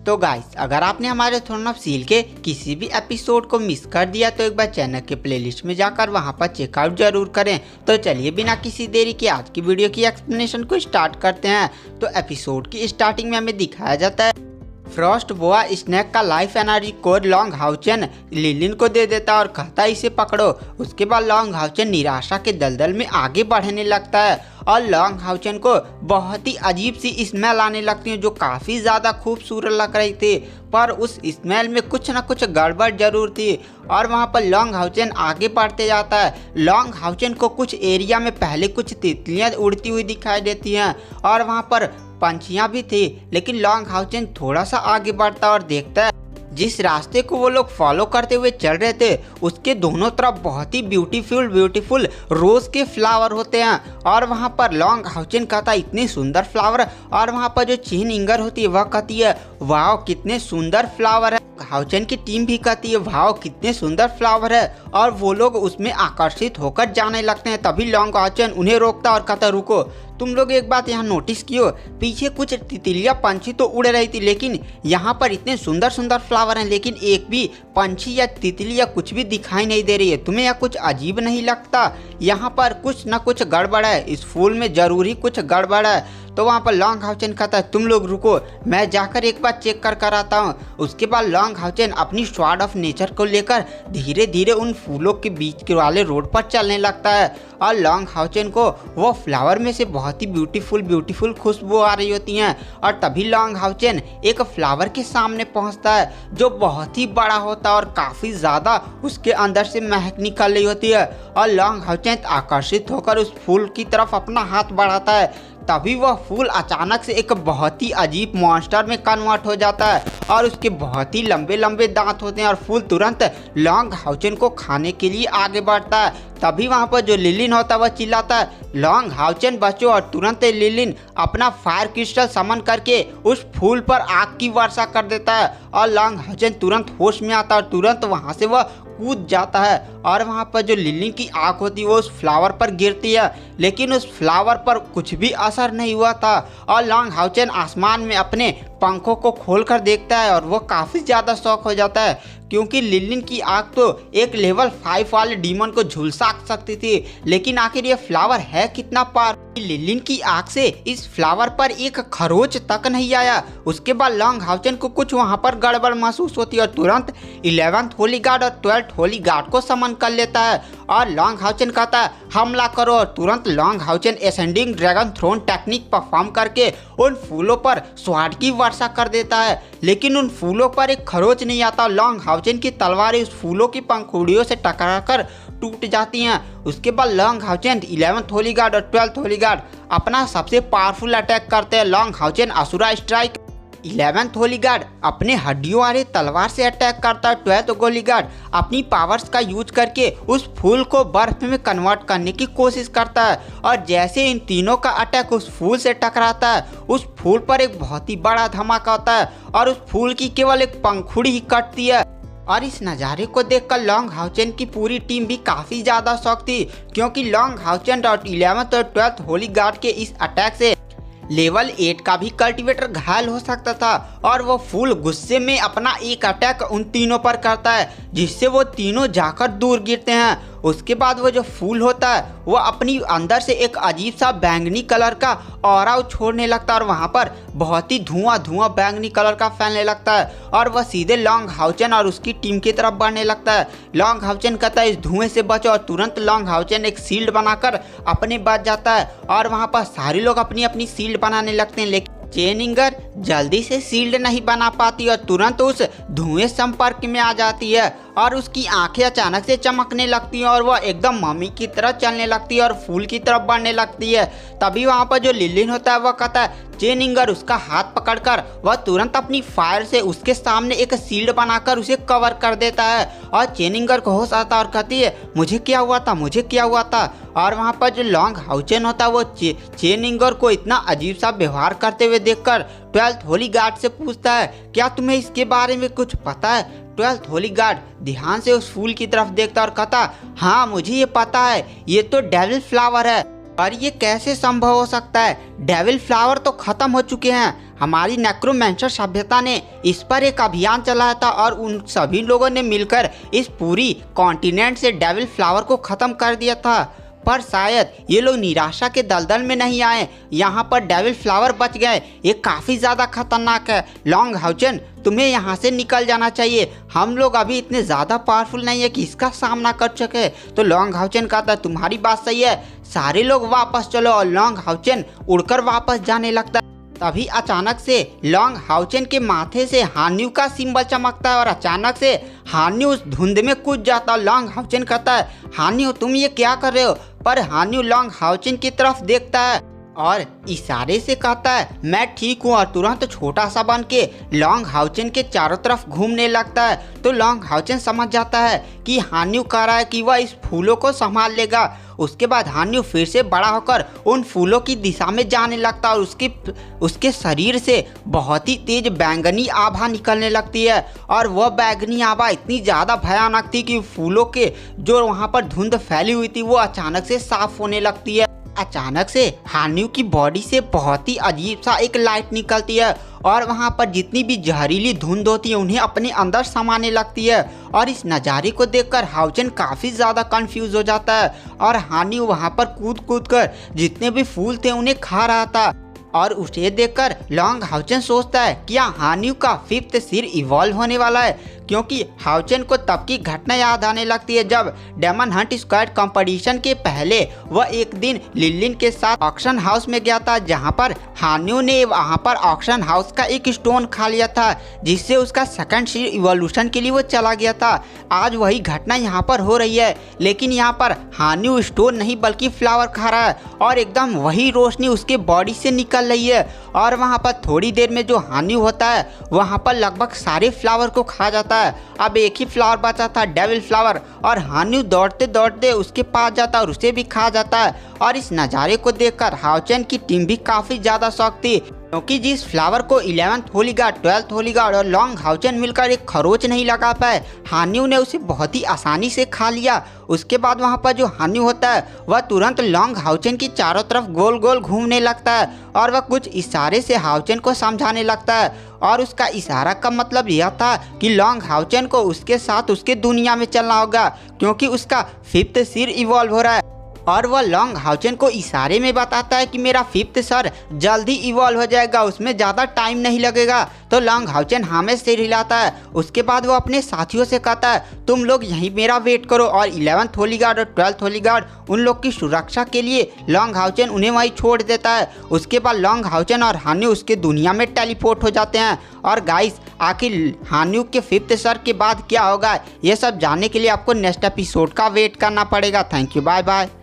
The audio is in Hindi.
तो गाइस, अगर आपने हमारे थ्रोन ऑफ सील के किसी भी एपिसोड को मिस कर दिया तो एक बार चैनल के प्लेलिस्ट में जाकर वहां पर चेकआउट जरूर करें। तो चलिए बिना किसी देरी के आज की वीडियो की एक्सप्लेनेशन को स्टार्ट करते हैं। तो एपिसोड की स्टार्टिंग में हमें दिखाया जाता है फ्रॉस्ट बोआ स्नेक का life energy code Long Haochen Lilin को दे देता है और कहता है इसे पकड़ो। उसके बाद लॉन्ग हाउचन निराशा के दलदल में आगे बढ़ने लगता है और लॉन्ग हाउचन को बहुत ही अजीब सी स्मेल आने लगती है जो काफ़ी ज़्यादा खूबसूरत लग रही थी, पर उस स्मेल में कुछ ना कुछ गड़बड़ जरूर थी। और वहाँ पर लॉन्ग हाउचन आगे बढ़ते जाता है। लॉन्ग हाउचन को कुछ एरिया में पहले कुछ तितलियाँ उड़ती हुई दिखाई देती हैं और वहाँ पर पंछियाँ भी थी, लेकिन लॉन्ग हाउचन थोड़ा सा आगे बढ़ता और देखता है जिस रास्ते को वो लोग फॉलो करते हुए चल रहे थे उसके दोनों तरफ बहुत ही ब्यूटीफुल रोज के फ्लावर होते हैं। और वहाँ पर लॉन्ग हाउचन कहता है इतने सुंदर फ्लावर, और वहाँ पर जो चेन इंगर होती है वह कहती है वाह कितने सुंदर फ्लावर है। हाउचन की टीम भी कहती है वाह कितने सुंदर फ्लावर है, और वो लोग उसमें आकर्षित होकर जाने लगते हैं। तभी लॉन्ग हाउचन उन्हें रोकता और कहता रुको, तुम लोग एक बात यहाँ नोटिस कियो, पीछे कुछ तितलियाँ पंछी तो उड़ रही थी लेकिन यहाँ पर इतने सुंदर सुंदर फ्लावर हैं लेकिन एक भी पंछी या तितली या कुछ भी दिखाई नहीं दे रही है। तुम्हें यह कुछ अजीब नहीं लगता? यहाँ पर कुछ ना कुछ गड़बड़ है, इस फूल में जरूर ही कुछ गड़बड़ है। तो वहाँ पर लॉन्ग हाउचन कहता है तुम लोग रुको, मैं जाकर एक बार चेक कर आता हूँ। उसके बाद लॉन्ग हाउचन अपनी स्वॉर्ड ऑफ नेचर को लेकर धीरे धीरे उन फूलों के बीच के वाले रोड पर चलने लगता है और लॉन्ग हाउचन को वो फ्लावर में से बहुत ही ब्यूटीफुल खुशबू आ रही होती हैं। और तभी लॉन्ग हाउचन एक फ्लावर के सामने पहुँचता है जो बहुत ही बड़ा होता है और काफ़ी ज़्यादा उसके अंदर से महक निकल रही होती है। और लॉन्ग हाउचन आकर्षित होकर उस फूल की तरफ अपना हाथ बढ़ाता है। तभी वह फूल अचानक से एक बहुत ही अजीब मॉन्स्टर में कन्वर्ट हो जाता है और उसके बहुत ही लंबे दांत होते हैं और फूल तुरंत लॉन्ग हाउचन को खाने के लिए आगे बढ़ता है। तभी वहाँ पर जो लिलिन होता है वह चिल्लाता है लॉन्ग हाउचन बचो, और तुरंत लिलिन अपना फायर क्रिस्टल समन करके उस फूल पर आग की वर्षा कर देता है और लॉन्ग हाउचन तुरंत होश में आता है और तुरंत वहाँ से वह कूद जाता है। और वहाँ पर जो लिलिन की आँख होती है वो उस फ्लावर पर गिरती है लेकिन उस फ्लावर पर कुछ भी असर नहीं हुआ था। और लॉन्ग हाउचन आसमान में अपने पंखों को खोलकर देखता है और वो काफ़ी ज़्यादा शॉक हो जाता है क्योंकि लिलिन की आँख तो एक लेवल 5 वाले डीमन को झुलसा सकती थी, लेकिन आखिर ये फ्लावर है कितना पार। लिलिन की आँख से इस फ्लावर पर एक खरोच तक नहीं आया। उसके बाद लॉन्ग हाउचन को कुछ वहाँ पर गड़बड़ महसूस होती है और तुरंत 11th होली गार्ड और 12th होली गार्ड को समन कर लेता है और लॉन्ग हाउचन कहता है हमला करो। और तुरंत Long Haochen ascending dragon throne technique perform करके उन फूलों पर स्वॉर्ड की वर्षा कर देता है, लेकिन उन फूलों पर एक खरोच नहीं आता। लॉन्ग हाउचन की तलवारें उस फूलों की पंखुड़ियों से टकराकर टूट जाती हैं। उसके बाद लॉन्ग हाउचन 11th होली गार्ड और 12th होली गार्ड अपना सबसे पावरफुल अटैक करते हैं। Long Haochen Asura strike 11th holy guard अपने हड्डियों वाले तलवार से अटैक करता है। 12th होली गार्ड अपनी पावर्स का यूज करके उस फूल को बर्फ में कन्वर्ट करने की कोशिश करता है और जैसे इन तीनों का अटैक उस फूल से टकराता है उस फूल पर एक बहुत ही बड़ा धमाका होता है और उस फूल की केवल एक पंखुड़ी ही कटती है। और इस नज़ारे को देखकर लॉन्ग हाउचन की पूरी टीम भी काफ़ी ज़्यादा शॉक थी क्योंकि लॉन्ग हाउचन और 11th और 12th होली गार्ड के इस अटैक से लेवल 8 का भी कल्टीवेटर घायल हो सकता था। और वो फूल गुस्से में अपना एक अटैक उन तीनों पर करता है जिससे वो तीनों जाकर दूर गिरते हैं। उसके बाद वो जो फूल होता है वो अपनी अंदर से एक अजीब सा बैंगनी कलर का ऑरा छोड़ने लगता है और वहाँ पर बहुत ही धुआं बैंगनी कलर का फैलने लगता है और वह सीधे लॉन्ग हाउचन और उसकी टीम की तरफ बढ़ने लगता है। लॉन्ग हाउचन कहता है इस धुएं से बचो, और तुरंत लॉन्ग हाउचन एक शील्ड बनाकर अपने बच जाता है और वहाँ पर सारे लोग अपनी अपनी शील्ड बनाने लगते हैं, लेकिन चेन इंगर जल्दी से शील्ड नहीं बना पाती और तुरंत उस धुएं संपर्क में आ जाती है और उसकी आंखें अचानक से चमकने लगती हैं और वह एकदम मम्मी की तरह चलने लगती है और फूल की तरफ बढ़ने लगती है। तभी वहाँ पर जो लिलिन होता है वह कहता है चेन इंगर उसका हाथ पकड़कर वह तुरंत अपनी फायर से उसके सामने एक शील्ड बनाकर उसे कवर कर देता है और चेन इंगर को होश आता है और कहती है मुझे क्या हुआ था। और वहाँ पर जो लॉन्ग हाउचन होता है वो चेन इंगर को इतना अजीब सा व्यवहार करते हुए देखकर 12th होली गार्ड से पूछता है क्या तुम्हें इसके बारे में कुछ पता है। 12th होली गार्ड ध्यान से उस फूल की तरफ देखता और कहता हाँ मुझे ये पता है, ये तो डेविल फ्लावर है। और ये कैसे संभव हो सकता है? डेविल फ्लावर तो खत्म हो चुके हैं। हमारी नेक्रोमैंसर सभ्यता ने इस पर एक अभियान चलाया था और उन सभी लोगों ने मिलकर इस पूरी कॉन्टिनेंट से डेविल फ्लावर को खत्म कर दिया था। पर शायद ये लोग निराशा के दलदल में नहीं आए, यहाँ पर डेविल फ्लावर बच गए। ये काफ़ी ज़्यादा खतरनाक है। लॉन्ग हाउचन, तुम्हें यहाँ से निकल जाना चाहिए। हम लोग अभी इतने ज़्यादा पावरफुल नहीं है कि इसका सामना कर सके। तो लॉन्ग हाउचन कहता है तुम्हारी बात सही है, सारे लोग वापस चलो। और लॉन्ग हाउचन उड़कर वापस जाने लगता है। तभी अचानक से लॉन्ग हाउचन के माथे से हान्यू का सिंबल चमकता है और अचानक से हान्यू उस धुंध में कूद जाता है। लॉन्ग हाउचन कहता है हान्यू तुम ये क्या कर रहे हो? पर हान्यू लॉन्ग हाउचन की तरफ देखता है और इशारे से कहता है मैं ठीक हूँ, और तुरंत छोटा सा बन के लॉन्ग हाउचन के चारों तरफ घूमने लगता है। तो लॉन्ग हाउचन समझ जाता है कि हान्यू कह रहा है कि वह इस फूलों को संभाल लेगा। उसके बाद हान्यू फिर से बड़ा होकर उन फूलों की दिशा में जाने लगता है और उसके शरीर से बहुत ही तेज बैंगनी आभा निकलने लगती है। और वह बैंगनी आभा इतनी ज़्यादा भयानक थी कि फूलों के जो वहाँ पर धुंध फैली हुई थी वो अचानक से साफ होने लगती है। अचानक से हान्यू की बॉडी से बहुत ही अजीब सा एक लाइट निकलती है और वहाँ पर जितनी भी जहरीली धुंध होती है उन्हें अपने अंदर समाने लगती है। और इस नज़ारे को देखकर हाउचन काफ़ी ज़्यादा कंफ्यूज हो जाता है और हान्यू वहाँ पर कूद कूद कर जितने भी फूल थे उन्हें खा रहा था। और उसे देखकर लॉन्ग हाउचन सोचता है कि हान्यू का 5th सिर इवॉल्व होने वाला है, क्योंकि हाउचन को तब की घटना याद आने लगती है जब डेमन हंट स्क्वाड कंपटीशन के पहले वह एक दिन लिलिन के साथ ऑक्शन हाउस में गया था, जहां पर हान्यू ने वहां पर ऑक्शन हाउस का एक स्टोन खा लिया था, जिससे उसका 2nd सिर इवोल्यूशन के लिए वो चला गया था। आज वही घटना यहाँ पर हो रही है, लेकिन यहाँ पर हान्यू स्टोन नहीं बल्कि फ्लावर खा रहा है और एकदम वही रोशनी उसके बॉडी से निकल रही है। और वहाँ पर थोड़ी देर में जो हान्यू होता है वहाँ पर लगभग सारे फ्लावर को खा जाता है। अब एक ही फ्लावर बचा था, डेविल फ्लावर, और हान्यू दौड़ते दौड़ते उसके पास जाता है और उसे भी खा जाता है। और इस नज़ारे को देखकर हाउचन की टीम भी काफ़ी ज़्यादा शॉक थी, क्योंकि जिस फ्लावर को 11th holy guard, 12th holy guard और लॉन्ग हाउचन मिलकर एक खरोच नहीं लगा पाए, हान्यू ने उसे बहुत ही आसानी से खा लिया। उसके बाद वहाँ पर जो हान्यू होता है वह तुरंत लॉन्ग हाउचन की चारों तरफ गोल गोल घूमने लगता है और वह कुछ इशारे से हाउचन को समझाने लगता है। और उसका इशारा का मतलब यह था कि लॉन्ग हाउचन को उसके साथ उसके दुनिया में चलना होगा, क्योंकि उसका 5th सिर इवॉल्व हो रहा है। और वह लॉन्ग हाउचन को इशारे में बताता है कि मेरा 5th सर जल्द ही इवॉल्व हो जाएगा, उसमें ज़्यादा टाइम नहीं लगेगा। तो लॉन्ग हाउचन हाँ में सिर हिलाता है। उसके बाद वो अपने साथियों से कहता है तुम लोग यहीं मेरा वेट करो, और 11th होली गार्ड और 12th होली गार्ड उन लोग की सुरक्षा के लिए लॉन्ग हाउचन उन्हें वहीं छोड़ देता है। उसके बाद लॉन्ग हाउचन और हान्यू उसके दुनिया में टेलीपोर्ट हो जाते हैं। और गाइस, आखिर हान्यू के 5th सर के बाद क्या होगा, ये सब जानने के लिए आपको नेक्स्ट एपिसोड का वेट करना पड़ेगा। Thank you, bye bye.